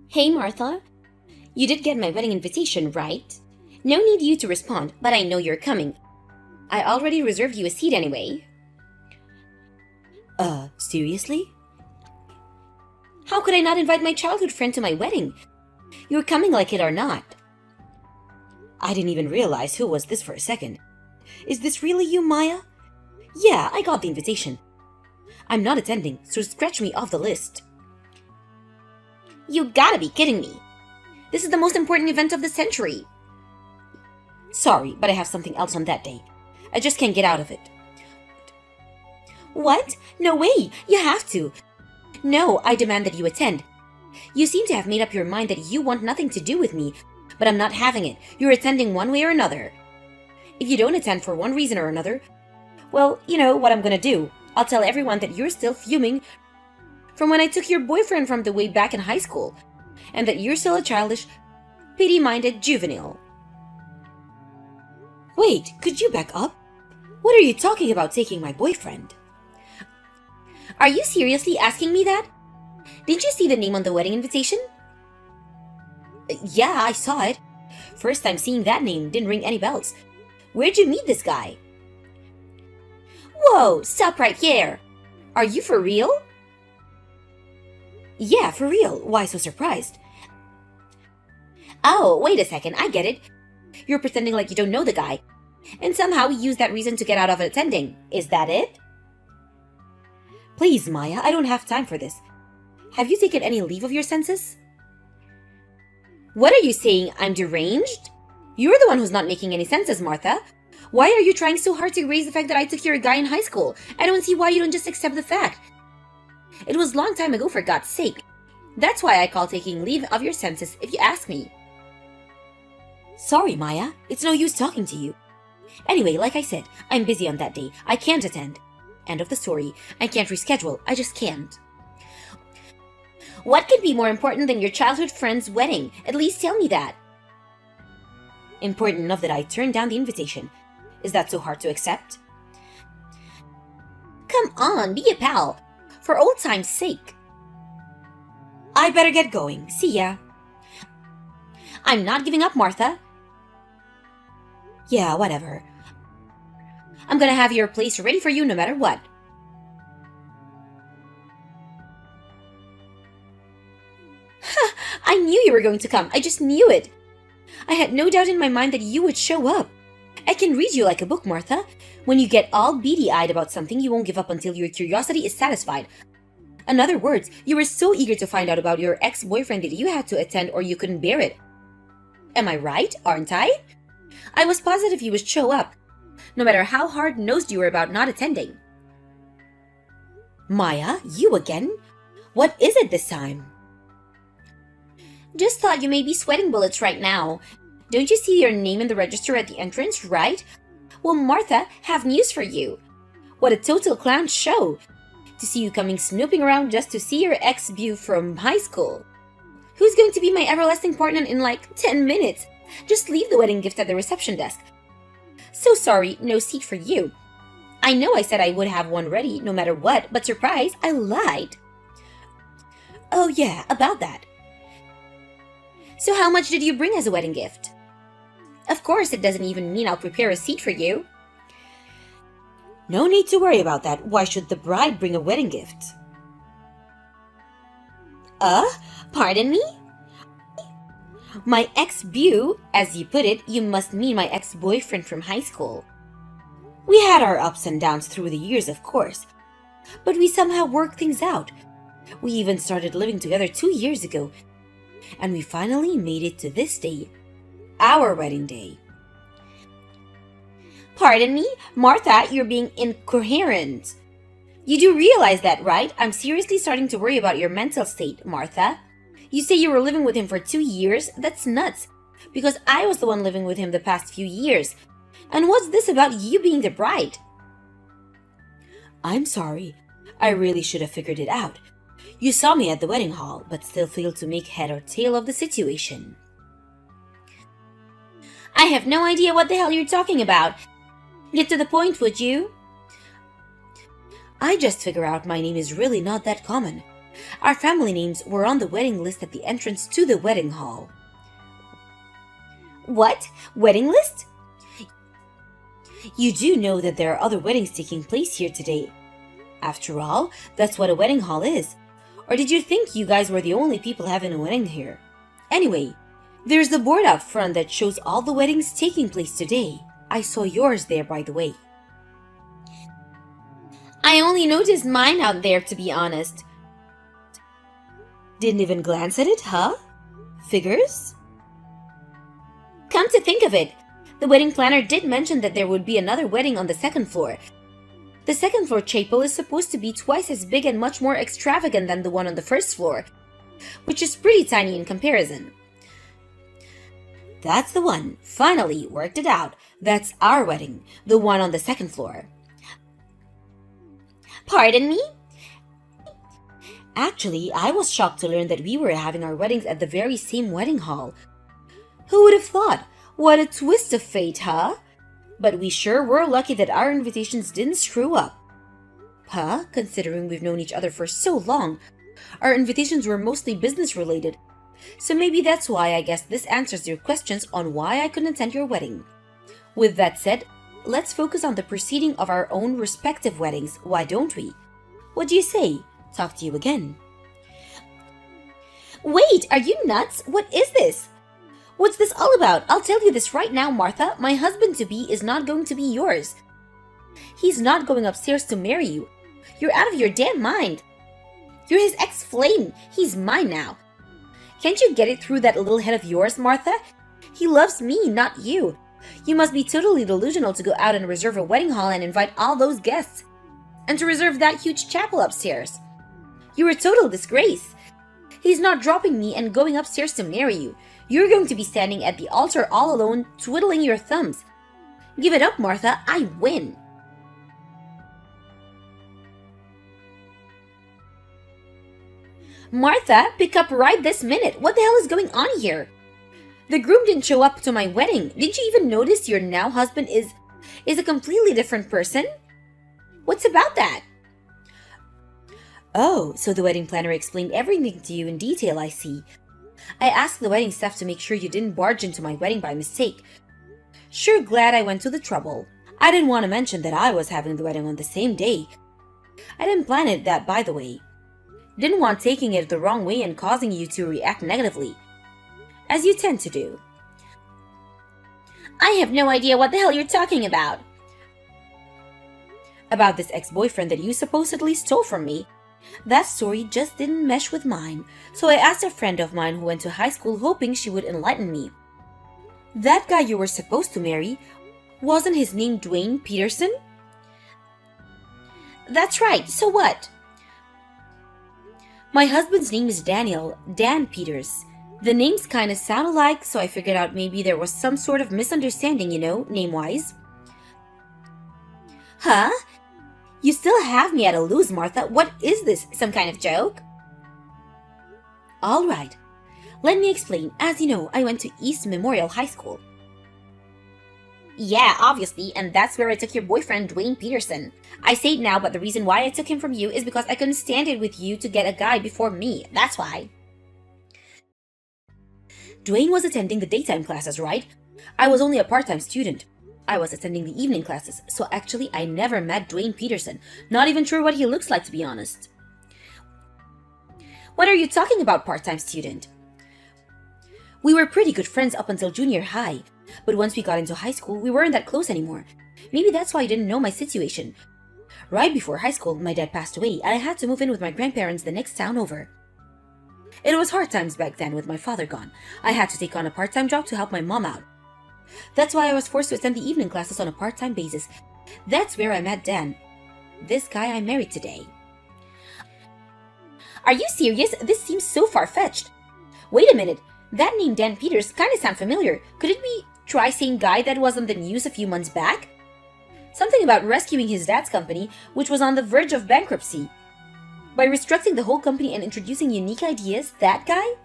Hey, Martha. You did get my wedding invitation, right? No need you to respond, but I know you're coming. I already reserved you a seat anyway. Seriously? How could I not invite my childhood friend to my wedding? You're coming like it or not. I didn't even realize who was this for a second. Is this really you, Maya? Yeah, I got the invitation. I'm not attending, so scratch me off the list. You gotta be kidding me. This is the most important event of the century. Sorry, but I have something else on that day. I just can't get out of it. What? No way! You have to! No, I demand that you attend. You seem to have made up your mind that you want nothing to do with me, but I'm not having it. You're attending one way or another. If you don't attend for one reason or another, well, you know what I'm gonna do. I'll tell everyone that you're still fuming from when I took your boyfriend from the way back in high school, and that you're still a childish, pity-minded juvenile. Wait, could you back up? What are you talking about taking my boyfriend? Are you seriously asking me that? Did you see the name on the wedding invitation? Yeah, I saw it. First time seeing that name, didn't ring any bells. Where'd you meet this guy? Whoa, stop right here. Are you for real? Yeah, for real. Why so surprised? Oh, wait a second, I get it. You're pretending like you don't know the guy, and somehow you use that reason to get out of attending. Is that it? Please, Maya, I don't have time for this. Have you taken any leave of your senses? What are you saying? I'm deranged? You're the one who's not making any senses, Martha. Why are you trying so hard to erase the fact that I took your guy in high school? I don't see why you don't just accept the fact. It was a long time ago, for God's sake. That's why I call taking leave of your senses, if you ask me. Sorry, Maya. It's no use talking to you. Anyway, like I said, I'm busy on that day. I can't attend. End of the story. I can't reschedule. I just can't. What could be more important than your childhood friend's wedding? At least tell me that. Important enough that I turned down the invitation. Is that so hard to accept? Come on, be a pal. For old time's sake. I better get going. See ya. I'm not giving up, Martha. Yeah, whatever. I'm gonna have your place ready for you no matter what. I knew you were going to come. I just knew it. I had no doubt in my mind that you would show up. I can read you like a book, Martha. When you get all beady-eyed about something, you won't give up until your curiosity is satisfied. In other words, you were so eager to find out about your ex-boyfriend that you had to attend or you couldn't bear it. Am I right, aren't I? I was positive you would show up, no matter how hard-nosed you were about not attending. Maya, you again? What is it this time? Just thought you may be sweating bullets right now. Don't you see your name in the register at the entrance, right? Well, Martha, have news for you. What a total clown show. To see you coming snooping around just to see your ex-beau from high school. Who's going to be my everlasting partner in like 10 minutes? Just leave the wedding gift at the reception desk. So sorry, no seat for you. I know I said I would have one ready no matter what, but surprise, I lied. Oh yeah, about that. So how much did you bring as a wedding gift? Of course, it doesn't even mean I'll prepare a seat for you. No need to worry about that. Why should the bride bring a wedding gift? Pardon me? My ex-beau, as you put it, you must mean my ex-boyfriend from high school. We had our ups and downs through the years, of course. But we somehow worked things out. We even started living together 2 years ago. And we finally made it to this day. Our wedding day. Pardon me? Martha, you're being incoherent. You do realize that, right? I'm seriously starting to worry about your mental state, Martha. You say you were living with him for 2 years? That's nuts. Because I was the one living with him the past few years. And what's this about you being the bride? I'm sorry. I really should have figured it out. You saw me at the wedding hall, but still failed to make head or tail of the situation. I have no idea what the hell you're talking about. Get to the point, would you? I just figure out my name is really not that common. Our family names were on the wedding list at the entrance to the wedding hall. What? Wedding list? You do know that there are other weddings taking place here today. After all, that's what a wedding hall is. Or did you think you guys were the only people having a wedding here? Anyway, there's the board out front that shows all the weddings taking place today. I saw yours there, by the way. I only noticed mine out there, to be honest. Didn't even glance at it, huh? Figures? Come to think of it, the wedding planner did mention that there would be another wedding on the second floor. The second floor chapel is supposed to be twice as big and much more extravagant than the one on the first floor, which is pretty tiny in comparison. That's the one. Finally, worked it out. That's our wedding, the one on the second floor. Pardon me? Actually, I was shocked to learn that we were having our weddings at the very same wedding hall. Who would have thought? What a twist of fate, huh? But we sure were lucky that our invitations didn't screw up. Huh? Considering we've known each other for so long, our invitations were mostly business related. So maybe that's why I guess this answers your questions on why I couldn't attend your wedding. With that said, let's focus on the proceeding of our own respective weddings, why don't we? What do you say? Talk to you again. Wait, are you nuts? What is this? What's this all about? I'll tell you this right now, Martha. My husband-to-be is not going to be yours. He's not going upstairs to marry you. You're out of your damn mind. You're his ex-flame. He's mine now. Can't you get it through that little head of yours, Martha? He loves me, not you. You must be totally delusional to go out and reserve a wedding hall and invite all those guests. And to reserve that huge chapel upstairs. You're a total disgrace. He's not dropping me and going upstairs to marry you. You're going to be standing at the altar all alone, twiddling your thumbs. Give it up, Martha. I win. Martha, pick up right this minute. What the hell is going on here? The groom didn't show up to my wedding. Didn't you even notice your now husband is a completely different person? What's about that? Oh, so the wedding planner explained everything to you in detail, I see. I asked the wedding staff to make sure you didn't barge into my wedding by mistake. Sure glad I went to the trouble. I didn't want to mention that I was having the wedding on the same day. I didn't plan it that, by the way. Didn't want taking it the wrong way and causing you to react negatively, as you tend to do. I have no idea what the hell you're talking about. About this ex-boyfriend that you supposedly stole from me. That story just didn't mesh with mine, so I asked a friend of mine who went to high school hoping she would enlighten me. That guy you were supposed to marry, wasn't his name Dwayne Peterson? That's right, so what? My husband's name is Daniel, Dan Peters. The names kinda sound alike, so I figured out maybe there was some sort of misunderstanding, name-wise. Huh? You still have me at a lose, Martha. What is this, some kind of joke? Alright, let me explain. As you know, I went to East Memorial High School. Yeah, obviously, and that's where I took your boyfriend, Dwayne Peterson. I say it now, but the reason why I took him from you is because I couldn't stand it with you to get a guy before me. That's why. Dwayne was attending the daytime classes, right? I was only a part-time student. I was attending the evening classes, so actually I never met Dwayne Peterson. Not even sure what he looks like, to be honest. What are you talking about, part-time student? We were pretty good friends up until junior high, but once we got into high school, we weren't that close anymore. Maybe that's why you didn't know my situation. Right before high school, my dad passed away, and I had to move in with my grandparents the next town over. It was hard times back then with my father gone. I had to take on a part-time job to help my mom out. That's why I was forced to attend the evening classes on a part-time basis. That's where I met Dan, this guy I married today. Are you serious? This seems so far-fetched. Wait a minute, that name Dan Peters kinda sound familiar. Could it be tri-same guy that was on the news a few months back? Something about rescuing his dad's company, which was on the verge of bankruptcy. By restructuring the whole company and introducing unique ideas, that guy?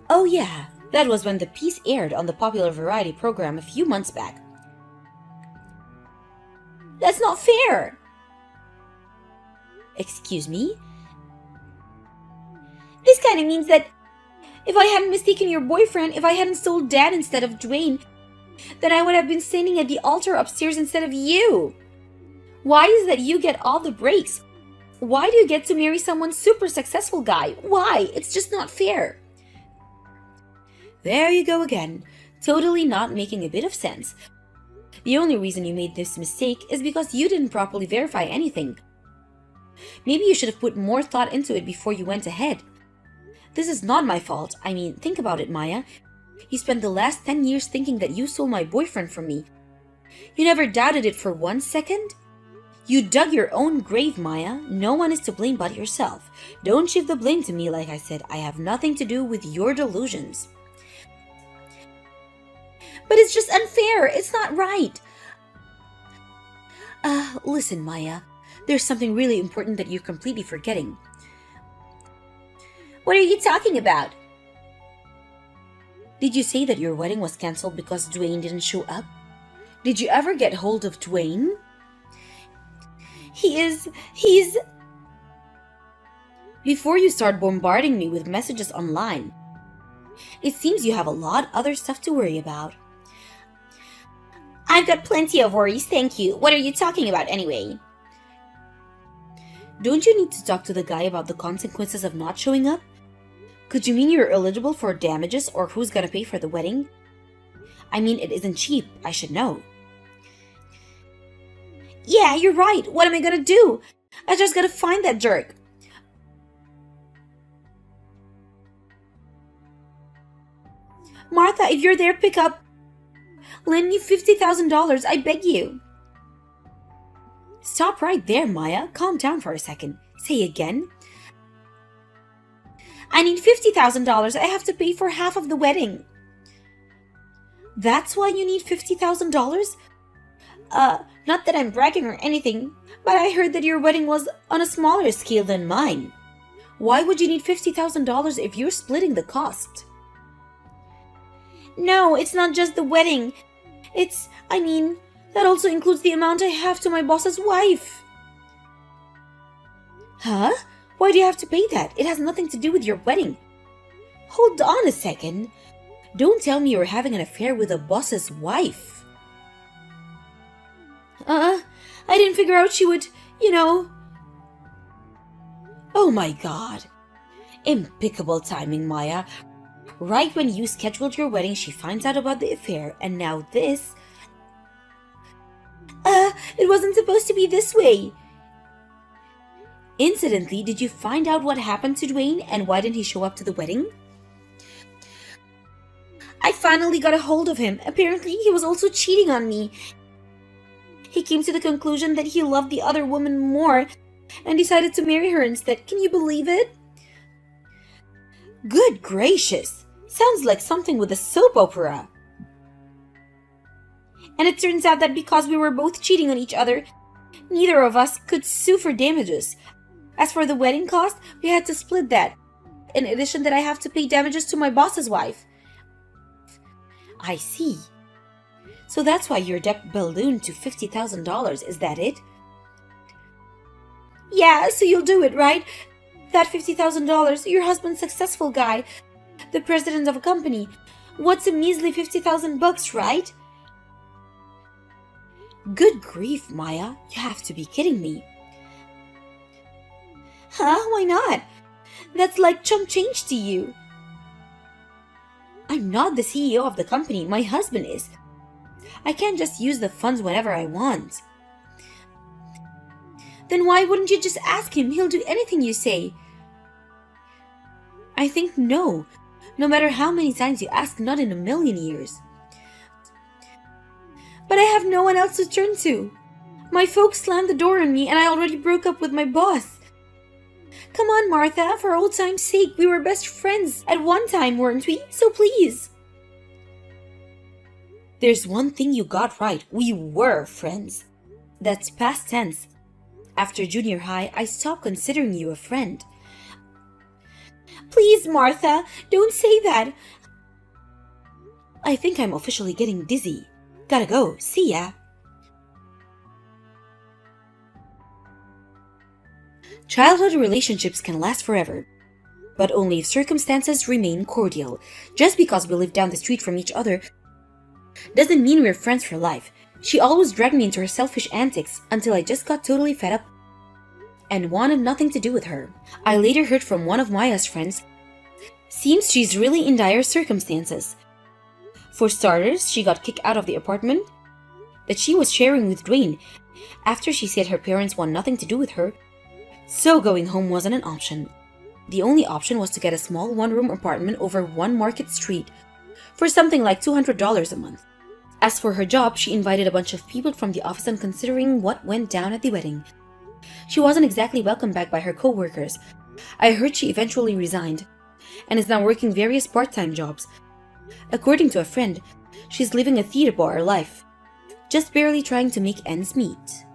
Oh yeah, that was when the piece aired on the popular variety program a few months back. That's not fair! Excuse me? This kind of means that if I hadn't mistaken your boyfriend, if I hadn't sold Dad instead of Dwayne, then I would have been standing at the altar upstairs instead of you. Why is that you get all the breaks? Why do you get to marry someone super successful guy? Why? It's just not fair. There you go again, totally not making a bit of sense. The only reason you made this mistake is because you didn't properly verify anything. Maybe you should have put more thought into it before you went ahead. This is not my fault. I mean, think about it, Maya. You spent the last 10 years thinking that you stole my boyfriend from me. You never doubted it for 1 second? You dug your own grave, Maya. No one is to blame but yourself. Don't shift the blame to me, like I said. I have nothing to do with your delusions. But it's just unfair. It's not right. Listen, Maya. There's something really important that you're completely forgetting. What are you talking about? Did you say that your wedding was canceled because Dwayne didn't show up? Did you ever get hold of Dwayne? He's... Before you start bombarding me with messages online, it seems you have a lot other stuff to worry about. I've got plenty of worries, thank you. What are you talking about anyway? Don't you need to talk to the guy about the consequences of not showing up? Could you mean you're eligible for damages or who's gonna pay for the wedding? I mean, it isn't cheap, I should know. Yeah, you're right. What am I gonna do? I just gotta find that jerk. Martha, if you're there, pick up. Lend me $50,000, I beg you. Stop right there, Maya. Calm down for a second. Say again. I need $50,000. I have to pay for half of the wedding. That's why you need $50,000? Not that I'm bragging or anything, but I heard that your wedding was on a smaller scale than mine. Why would you need $50,000 if you're splitting the cost? No, it's not just the wedding. That also includes the amount I have to my boss's wife. Huh? Why do you have to pay that? It has nothing to do with your wedding. Hold on a second. Don't tell me you're having an affair with a boss's wife. I didn't figure out she would, Oh my god. Impeccable timing, Maya. Right when you scheduled your wedding, she finds out about the affair, and now this... It wasn't supposed to be this way. Incidentally, did you find out what happened to Dwayne and why didn't he show up to the wedding? I finally got a hold of him. Apparently, he was also cheating on me. He came to the conclusion that he loved the other woman more and decided to marry her instead. Can you believe it? Good gracious! Sounds like something with a soap opera. And it turns out that because we were both cheating on each other, neither of us could sue for damages. As for the wedding cost, we had to split that. In addition that I have to pay damages to my boss's wife. I see. So that's why your debt ballooned to $50,000, is that it? Yeah, so you'll do it, right? That $50,000, your husband's successful guy, the president of a company. What's a measly $50,000, right? Good grief, Maya. You have to be kidding me. Huh? Why not? That's like chump change to you. I'm not the CEO of the company. My husband is. I can't just use the funds whenever I want. Then why wouldn't you just ask him? He'll do anything you say. I think no. No matter how many times you ask, not in a million years. But I have no one else to turn to. My folks slammed the door on me and I already broke up with my boss. Come on, Martha, for old time's sake, we were best friends at one time, weren't we? So please. There's one thing you got right. We were friends. That's past tense. After junior high, I stopped considering you a friend. Please, Martha, don't say that. I think I'm officially getting dizzy. Gotta go. See ya. Childhood relationships can last forever, but only if circumstances remain cordial. Just because we live down the street from each other doesn't mean we're friends for life. She always dragged me into her selfish antics until I just got totally fed up and wanted nothing to do with her. I later heard from one of Maya's friends. Seems she's really in dire circumstances. For starters, she got kicked out of the apartment that she was sharing with Dwayne after she said her parents want nothing to do with her, so going home wasn't an option. The only option was to get a small one-room apartment over 1 Market Street for something like $200 a month. As for her job, she invited a bunch of people from the office, and considering what went down at the wedding, she wasn't exactly welcomed back by her co-workers. I heard she eventually resigned and is now working various part-time jobs. According to a friend, she's living a theater bar life, just barely trying to make ends meet.